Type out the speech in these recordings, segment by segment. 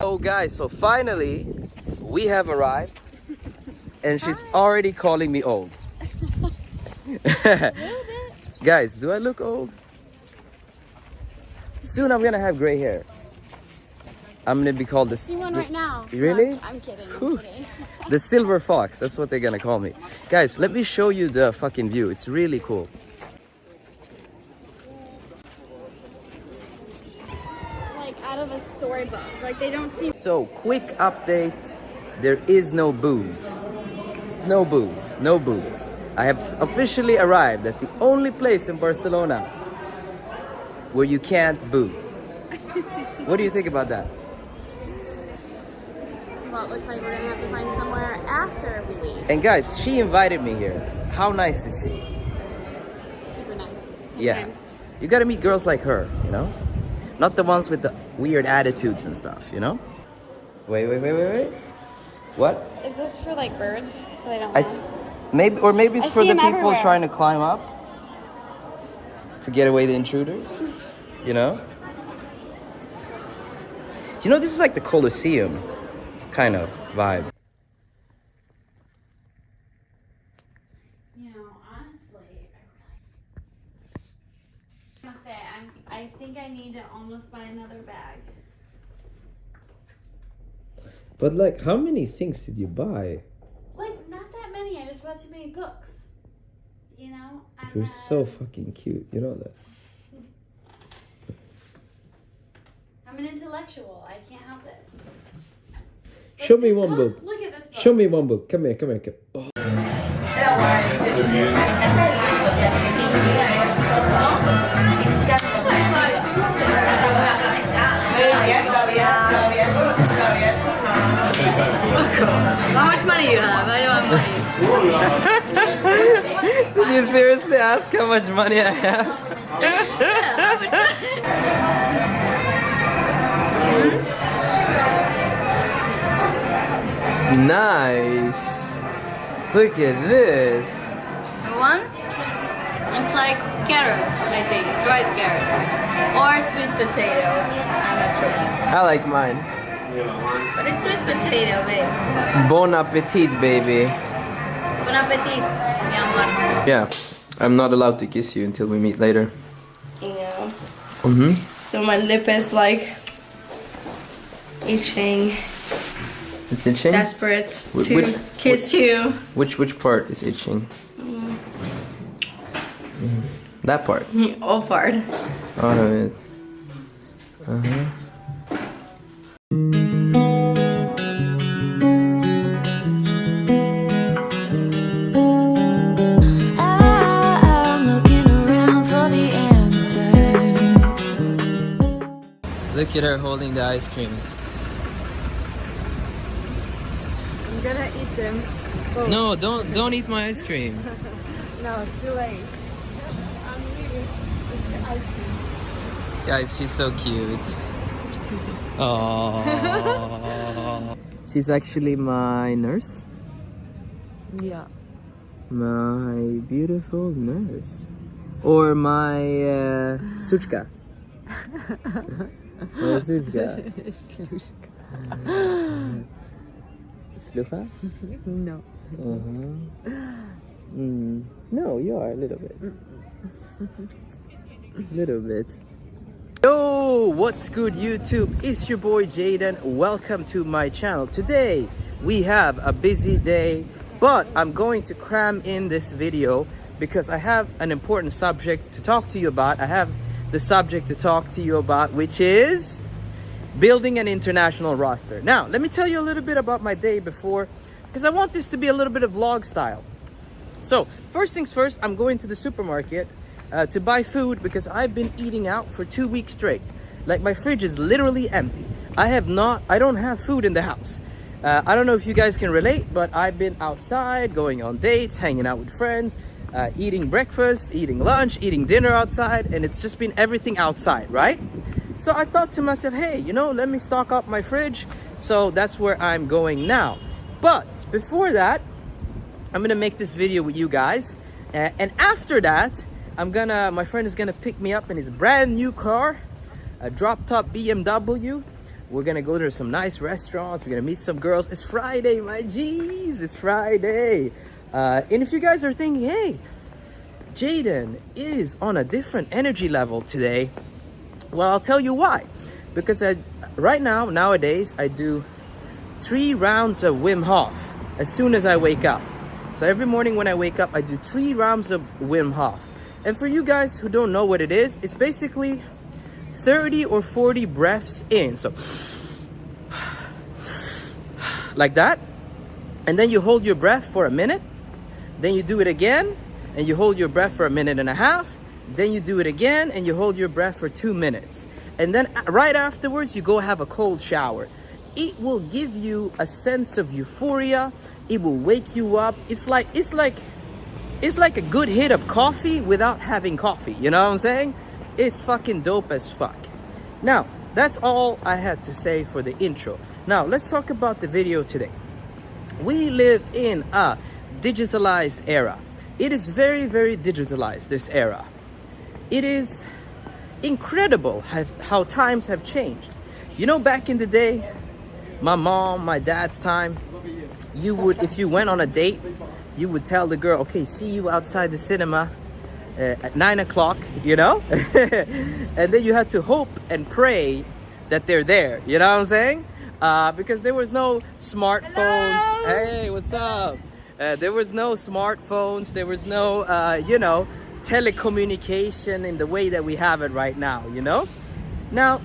Oh guys, so finally we have arrived and she's already calling me old. Guys, do I look old? Soon I'm gonna have gray hair. I'm gonna be called the... See one right now. Really? Look, I'm kidding, I'm kidding. The silver fox, that's what they're gonna call me. Guys, let me show you the fucking view. It's really cool. Out of a storybook, like they don't see. So quick update, there is no booze. No booze, no booze. I have officially arrived at the only place in Barcelona where you can't booze. What do you think about that? Well, it looks like we're gonna have to find somewhere after we leave. And guys, she invited me here. How nice is she? Super nice. Yeah, you gotta meet girls like her, you know? Not the ones with the weird attitudes and stuff, you know? Wait. What? Is this for like birds? So they don't Maybe it's for the people everywhere. trying to climb up to get away the intruders, you know? You know, this is like the Colosseum kind of vibe. You know, honestly, I think I need to almost buy another bag. But like, how many things did you buy? Like, not that many. I just bought too many books. You know? You're so fucking cute, you know that. I'm an intellectual. I can't help it. Show me one book. Look at this book. Show me one book. Come here. Oh. How much money you have? I don't have money. Did you seriously ask how much money I have? Nice. Look at this. One, it's like carrots, I think, dried carrots, or sweet potato. I'm not sure, I like mine. but it's sweet potato, babe. Bon appetit, baby. Bon appetit, mi amor. Yeah, I'm not allowed to kiss you until we meet later. You know. Mm-hmm. So my lip is like itching. It's itching? Desperate to kiss you. Which part is itching? That part? All part. All of it. Uh-huh. I'm looking around for the answers. Look at her holding the ice creams. I'm gonna eat them. No, don't eat my ice cream. No, it's too late. I'm leaving. It's the ice cream. Guys, she's so cute. Aww. She's actually my nurse. Yeah. My beautiful nurse. Or my suchka. My suchka. Slucha? No. No, you are a little bit. Little bit. Yo, what's good YouTube? It's your boy Jayden. Welcome to my channel. Today we have a busy day, but I'm going to cram in this video because I have an important subject to talk to you about. I have the subject to talk to you about, which is building an international roster. Now, let me tell you a little bit about my day before, because I want this to be a little bit of vlog style. So, first things first, I'm going to the supermarket to buy food because I've been eating out for 2 weeks straight. Like, my fridge is literally empty. I don't have food in the house. I don't know if you guys can relate, but I've been outside, going on dates, hanging out with friends, eating breakfast, eating lunch, eating dinner outside, and it's just been everything outside, right? So I thought to myself, hey, you know, let me stock up my fridge. So that's where I'm going now. But before that, I'm gonna make this video with you guys. And after that, my friend is gonna pick me up in his brand new car, a drop top BMW. We're gonna go to some nice restaurants. We're gonna meet some girls. It's Friday, my G's. It's Friday. And if you guys are thinking, hey, Jayden is on a different energy level today, well, I'll tell you why. Because right now, nowadays, I do 3 rounds of Wim Hof as soon as I wake up. So every morning when I wake up, I do 3 rounds of Wim Hof. And for you guys who don't know what it is, it's basically 30 or 40 breaths in. So like that. And then you hold your breath for a minute. Then you do it again. And you hold your breath for a minute and a half. Then you do it again and you hold your breath for 2 minutes. And then right afterwards, you go have a cold shower. It will give you a sense of euphoria. It will wake you up. It's like a good hit of coffee without having coffee. You know what I'm saying? It's fucking dope as fuck. Now, that's all I had to say for the intro. Now, let's talk about the video today. We live in a digitalized era. It is very, very digitalized, this era. It is incredible how times have changed. You know, back in the day, my mom, my dad's time, you would, if you went on a date, you would tell the girl, okay, see you outside the cinema at 9 o'clock, you know? And then you had to hope and pray that they're there, you know what I'm saying? Because there was no smartphones. Hello? Hey, what's up? There was no smartphones. There was no, you know, telecommunication in the way that we have it right now, you know? Now,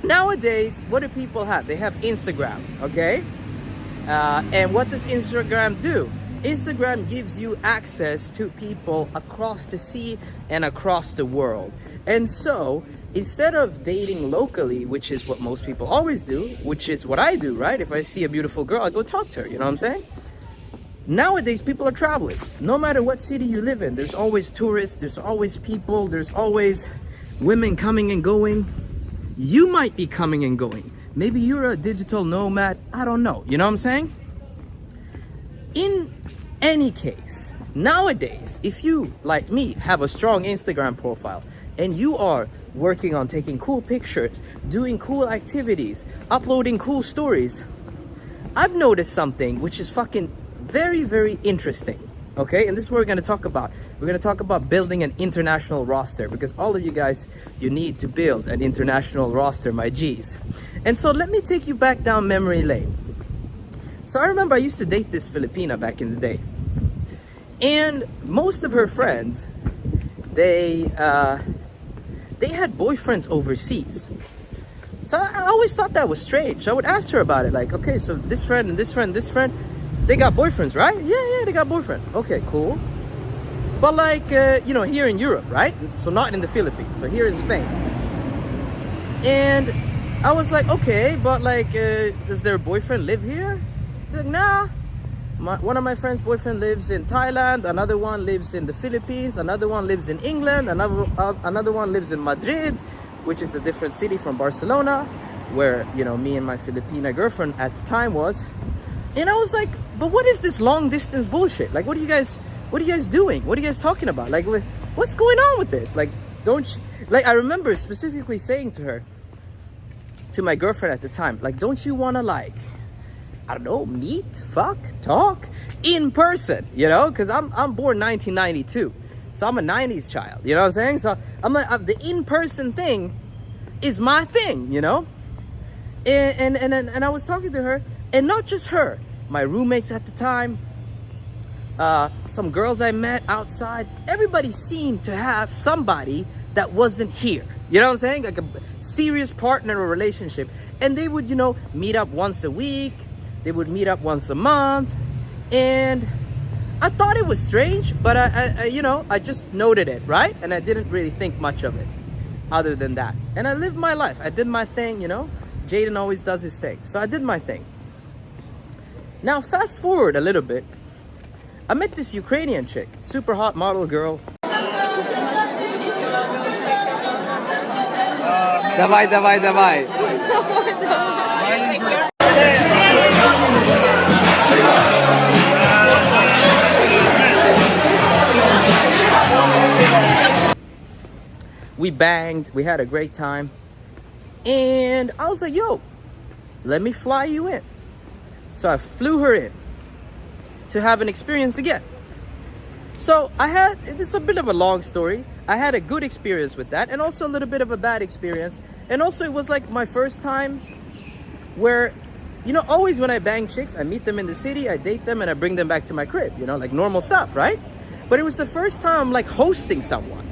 nowadays, what do people have? They have Instagram, okay? And what does Instagram do? Instagram gives you access to people across the sea and across the world. And so, instead of dating locally, which is what most people always do, which is what I do, right? If I see a beautiful girl, I go talk to her, you know what I'm saying? Nowadays, people are traveling. No matter what city you live in, there's always tourists, there's always people, there's always women coming and going. You might be coming and going. Maybe you're a digital nomad, I don't know, you know what I'm saying? In any case, nowadays, if you, like me, have a strong Instagram profile and you are working on taking cool pictures, doing cool activities, uploading cool stories, I've noticed something which is fucking very, very interesting, okay? And this is what we're going to talk about. We're going to talk about building an international roster, because all of you guys, you need to build an international roster, my G's. And so let me take you back down memory lane. So I remember I used to date this Filipina back in the day. And most of her friends, they had boyfriends overseas. So I always thought that was strange. I would ask her about it, like, okay, so this friend and this friend and this friend, they got boyfriends, right? Yeah, they got boyfriend. Okay, cool. But like, you know, here in Europe, right? So not in the Philippines, so here in Spain. And I was like, okay, but like, does their boyfriend live here? She's like, nah. One of my friend's boyfriend lives in Thailand, another one lives in the Philippines, another one lives in England, another one lives in Madrid, which is a different city from Barcelona, where, you know, me and my Filipina girlfriend at the time was. And I was like, but what is this long distance bullshit? Like, what are you guys doing? What are you guys talking about? Like, what's going on with this? Like, don't you, like, I remember specifically saying to her, to my girlfriend at the time, like, don't you want to, like, I don't know, meet, fuck, talk in person, you know? Because I'm born 1992, so I'm a 90s child, you know what I'm saying? So I'm like, the in-person thing is my thing, you know? And I was talking to her, and not just her, my roommates at the time, some girls I met outside, everybody seemed to have somebody that wasn't here. You know what I'm saying? Like a serious partner or relationship. And they would, you know, meet up once a week. They would meet up once a month. And I thought it was strange, but I you know, I just noted it, right? And I didn't really think much of it other than that. And I lived my life. I did my thing, you know? Jayden always does his thing. So I did my thing. Now, fast forward a little bit. I met this Ukrainian chick, super hot model girl. Давай. We banged, we had a great time. And I was like, yo, let me fly you in. So I flew her in to have an experience again. So it's a bit of a long story. I had a good experience with that, and also a little bit of a bad experience. And also it was like my first time where, always when I bang chicks, I meet them in the city, I date them, and I bring them back to my crib, like normal stuff, right? But it was the first time like hosting someone,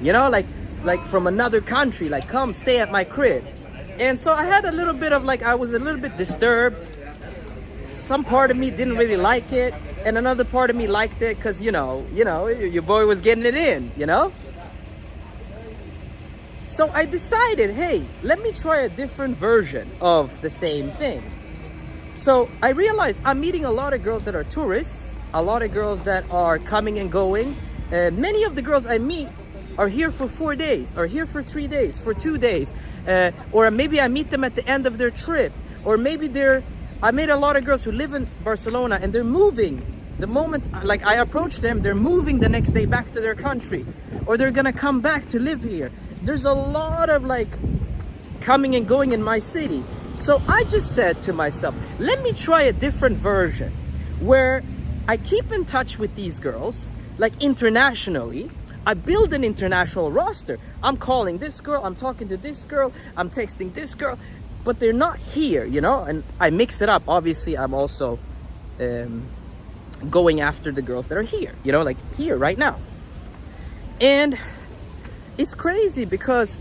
like from another country, like come stay at my crib. And so I had a little bit of I was a little bit disturbed. Some part of me didn't really like it, and another part of me liked it because, your boy was getting it in, So I decided, hey, let me try a different version of the same thing. So I realized I'm meeting a lot of girls that are tourists, a lot of girls that are coming and going. Many of the girls I meet are here for 4 days, are here for 3 days, for 2 days. Or maybe I meet them at the end of their trip. Or maybe I met a lot of girls who live in Barcelona and they're moving. The moment I approach them, they're moving the next day back to their country. Or they're gonna come back to live here. There's a lot of coming and going in my city. So I just said to myself, let me try a different version where I keep in touch with these girls, internationally. I build an international roster. I'm calling this girl, I'm talking to this girl, I'm texting this girl, but they're not here, and I mix it up. Obviously, I'm also going after the girls that are here, here right now. And it's crazy because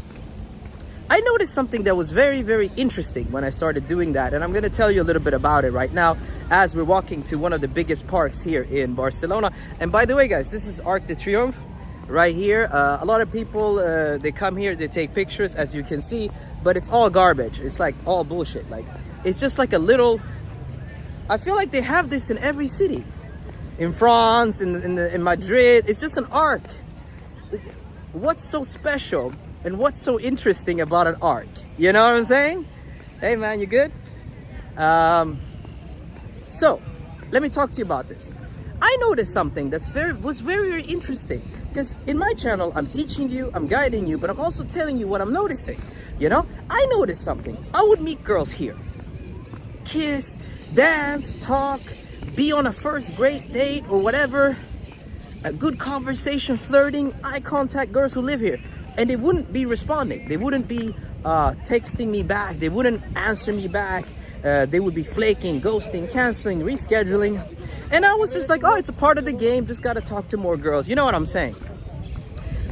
I noticed something that was very, very interesting when I started doing that. And I'm going to tell you a little bit about it right now as we're walking to one of the biggest parks here in Barcelona. And by the way, guys, this is Arc de Triomphe right here. A lot of people, they come here, they take pictures, as you can see, but it's all garbage. It's all bullshit. It's just a little, I feel like they have this in every city. In France, in Madrid, it's just an arc. What's so special and what's so interesting about an arc? You know what I'm saying? Hey man, you good? So let me talk to you about this. I noticed something was very, very interesting, because in my channel, I'm teaching you, I'm guiding you, but I'm also telling you what I'm noticing. I noticed something. I would meet girls here, kiss, dance, talk, be on a first great date or whatever, a good conversation, flirting, eye contact, girls who live here, and they wouldn't be responding. They wouldn't be texting me back. They wouldn't answer me back. They would be flaking, ghosting, canceling, rescheduling. And I was just like, oh, it's a part of the game. Just got to talk to more girls. You know what I'm saying?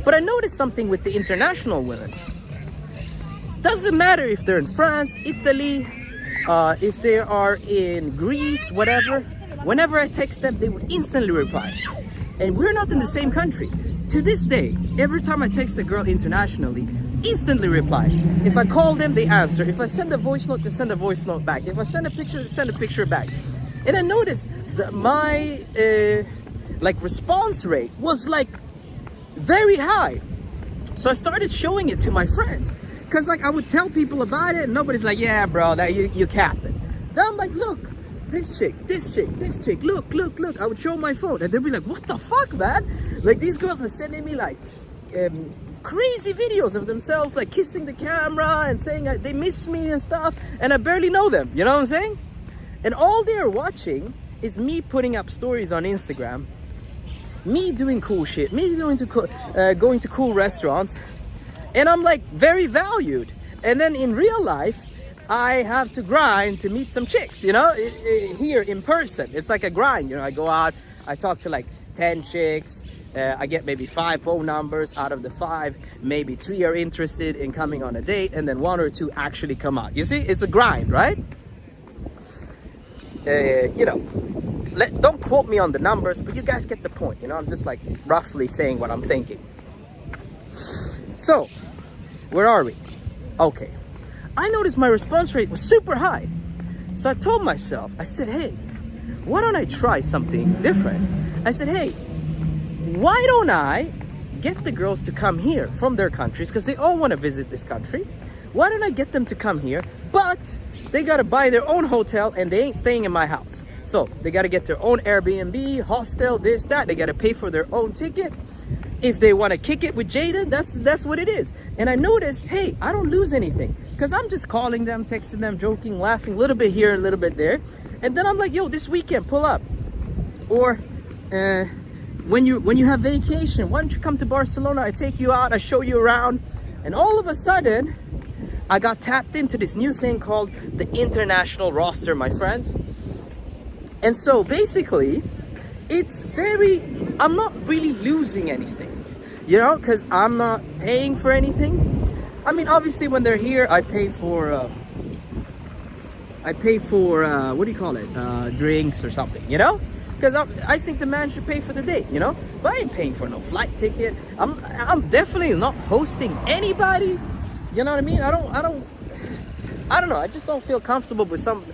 But I noticed something with the international women. Doesn't matter if they're in France, Italy, if they are in Greece, whatever. Whenever I text them, they would instantly reply. And we're not in the same country. To this day, every time I text a girl internationally, instantly reply. If I call them, they answer. If I send a voice note, they send a voice note back. If I send a picture, they send a picture back. And I noticed that my response rate was very high. So I started showing it to my friends, because I would tell people about it and nobody's like, yeah bro, that you capping. Then I'm like, look, this chick, look. I would show my phone and they'd be like, what the fuck, man? These girls are sending me crazy videos of themselves kissing the camera and saying they miss me and stuff, and I barely know them. You know what I'm saying? And all they're watching is me putting up stories on Instagram, me doing cool shit, me going to cool restaurants, and I'm very valued. And then in real life, I have to grind to meet some chicks, here in person. It's like a grind, I go out, I talk to 10 chicks, I get maybe 5 phone numbers. Out of the 5, maybe 3 are interested in coming on a date, and then 1 or 2 actually come out. You see, it's a grind, right? Don't quote me on the numbers, but you guys get the point. I'm just roughly saying what I'm thinking. So, where are we? Okay. I noticed my response rate was super high. So I told myself, I said, hey, why don't I try something different? I said, hey, why don't I get the girls to come here from their countries, because they all want to visit this country. Why don't I get them to come here, but they got to buy their own hotel and they ain't staying in my house. So they got to get their own Airbnb, hostel, this, that. They got to pay for their own ticket. If they want to kick it with Jayden, that's what it is. And I noticed, hey, I don't lose anything. Because I'm just calling them, texting them, joking, laughing, a little bit here, a little bit there. And then I'm like, yo, this weekend, pull up. Or when you have vacation, why don't you come to Barcelona? I take you out, I show you around. And all of a sudden, I got tapped into this new thing called the international roster, my friends. And so basically, it's I'm not really losing anything, you know, because I'm not paying for anything. I mean, obviously when they're here, I pay for what do you call it? Drinks or something, you know? Because I think the man should pay for the date, you know? But I ain't paying for no flight ticket. I'm definitely not hosting anybody. You know what I mean? I don't know. I just don't feel comfortable with some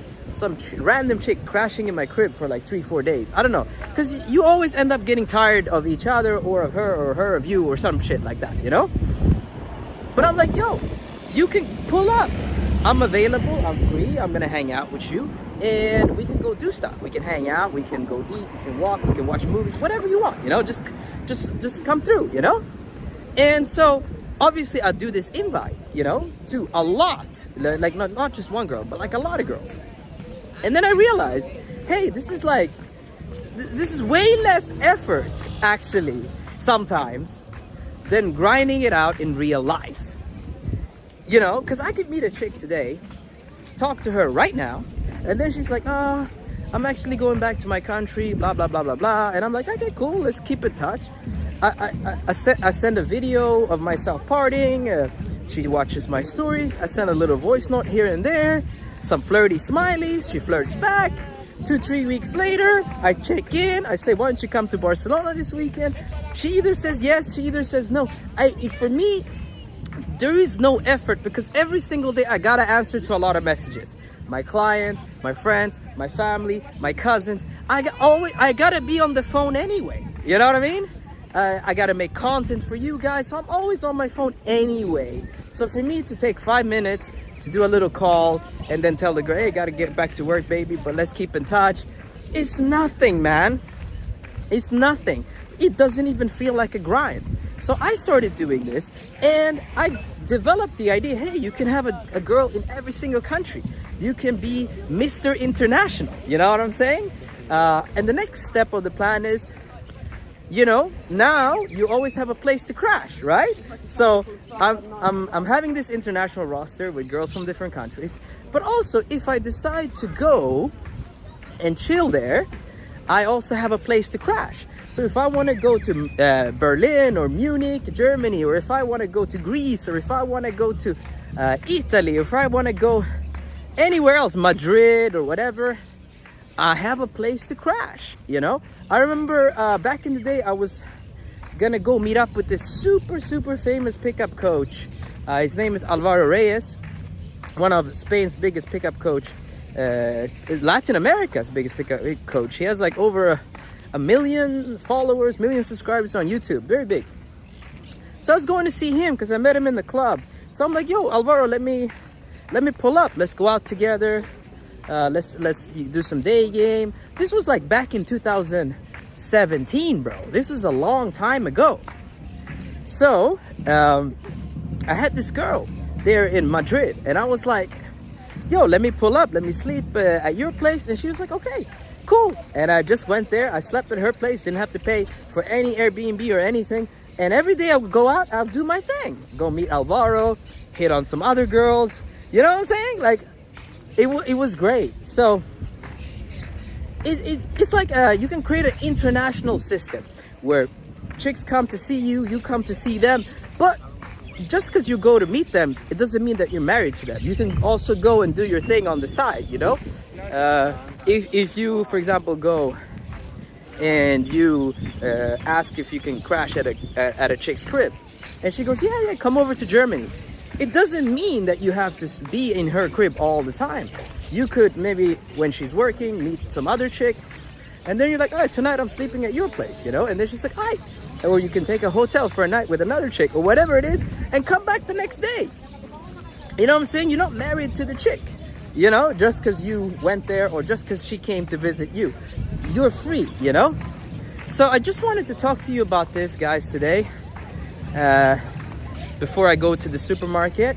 random chick crashing in my crib for like 3-4 days. I don't know. Because you always end up getting tired of each other, or of her of you, or some shit like that, you know? But I'm like, yo, you can pull up. I'm available, I'm free, I'm gonna hang out with you, and we can go do stuff. We can hang out, we can go eat, we can walk, we can watch movies, whatever you want, you know, just come through, you know? And so obviously I do this invite, you know, to a lot, like not just one girl, but like a lot of girls. And then I realized, hey, this is way less effort actually sometimes than grinding it out in real life. You know, because I could meet a chick today, talk to her right now, and then she's like, I'm actually going back to my country, blah, blah, blah, blah, blah. And I'm like, okay, cool, let's keep in touch. I send a video of myself partying. She watches my stories. I send a little voice note here and there, some flirty smileys. She flirts back. 2-3 weeks later, I check in. I say, why don't you come to Barcelona this weekend? She either says yes, she either says no. For me, there is no effort, because every single day I gotta answer to a lot of messages. My clients, my friends, my family, my cousins. I gotta be on the phone anyway. You know what I mean? I gotta make content for you guys, so I'm always on my phone anyway. So for me to take 5 minutes to do a little call and then tell the girl, hey, gotta get back to work, baby, but let's keep in touch, it's nothing, man. It's nothing. It doesn't even feel like a grind. So I started doing this, and I developed the idea, hey, you can have a girl in every single country. You can be Mr. International, you know what I'm saying? And the next step of the plan is, you know, now you always have a place to crash, right? So I'm having this international roster with girls from different countries, but also if I decide to go and chill there, I also have a place to crash. So if I want to go to Berlin or Munich, Germany, or if I want to go to Greece, or if I want to go to Italy, or if I want to go anywhere else, Madrid or whatever, I have a place to crash, you know? I remember back in the day, I was gonna go meet up with this super famous pickup coach. His name is Alvaro Reyes, one of Spain's biggest pickup coach, Latin America's biggest pickup coach. He has like over a million followers, million subscribers on YouTube, very big. So I was going to see him because I met him in the club. So I'm like, yo, Alvaro, let me pull up. Let's go out together. Let's do some day game. This was like back in 2017, bro. This is a long time ago. So I had this girl there in Madrid, and I was like, yo, let me pull up, let me sleep at your place. And she was like, okay, cool. And I just went there. I slept at her place, didn't have to pay for any Airbnb or anything. And every day I would go out, I'll do my thing, go meet Alvaro, hit on some other girls, you know what I'm saying? Like, it was great. So it's like you can create an international system where chicks come to see you, you come to see them. But just because you go to meet them, it doesn't mean that you're married to them. You can also go and do your thing on the side, you know? If you, for example, go and you ask if you can crash at a chick's crib, and she goes, yeah, come over to Germany. It doesn't mean that you have to be in her crib all the time. You could maybe, when she's working, meet some other chick, and then you're like, all right, tonight I'm sleeping at your place, you know? And then she's like, all right. Or you can take a hotel for a night with another chick or whatever it is and come back the next day. You know what I'm saying? You're not married to the chick, you know, just because you went there or just because she came to visit you. You're free, you know? So I just wanted to talk to you about this, guys, today. Before I go to the supermarket.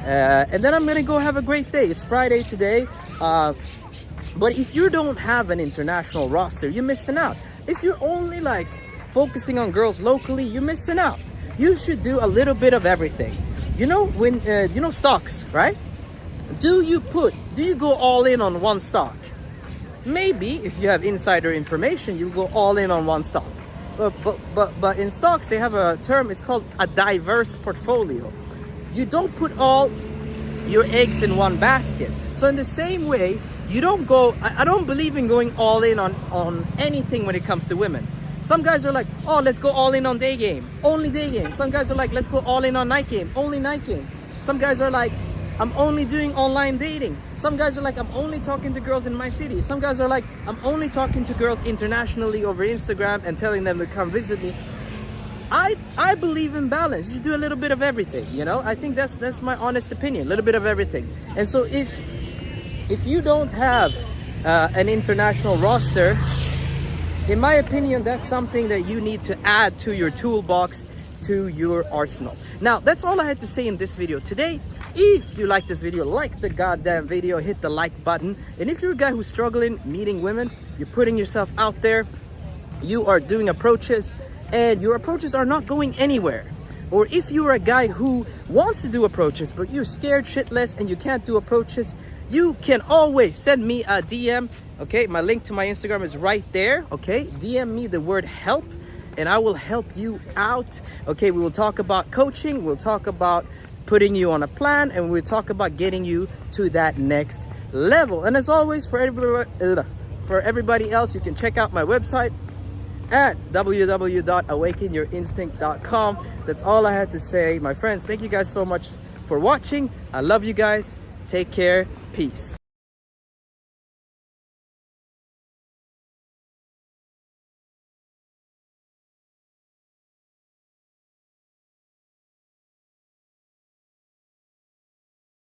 and then I'm gonna go have a great day. It's Friday today. But if you don't have an international roster, you're missing out. If you're only like focusing on girls locally, you're missing out. You should do a little bit of everything. You know, when you know stocks, right? Do you go all in on one stock? Maybe if you have insider information, you go all in on one stock. But in stocks, they have a term, it's called a diverse portfolio. You don't put all your eggs in one basket. So in the same way, you don't go, I don't believe in going all in on anything when it comes to women. Some guys are like, oh, let's go all in on day game, only day game. Some guys are like, let's go all in on night game, only night game. Some guys are like, I'm only doing online dating. Some guys are like, I'm only talking to girls in my city. Some guys are like, I'm only talking to girls internationally over Instagram and telling them to come visit me. I believe in balance. You should do a little bit of everything, you know? I think that's my honest opinion, a little bit of everything. And so if you don't have an international roster, in my opinion, that's something that you need to add to your toolbox, to your arsenal. Now, that's all I had to say in this video today. If you like this video, like the goddamn video, hit the like button. And if you're a guy who's struggling meeting women, you're putting yourself out there, you are doing approaches, and your approaches are not going anywhere. Or if you're a guy who wants to do approaches, but you're scared shitless and you can't do approaches, you can always send me a DM. Okay, my link to my Instagram is right there. Okay, DM me the word help and I will help you out. Okay, we will talk about coaching, we'll talk about putting you on a plan, and we'll talk about getting you to that next level. And as always, for everybody else, you can check out my website at www.awakeninstinct.com. That's all I had to say, my friends. Thank you guys so much for watching. I love you guys. Take care. Peace.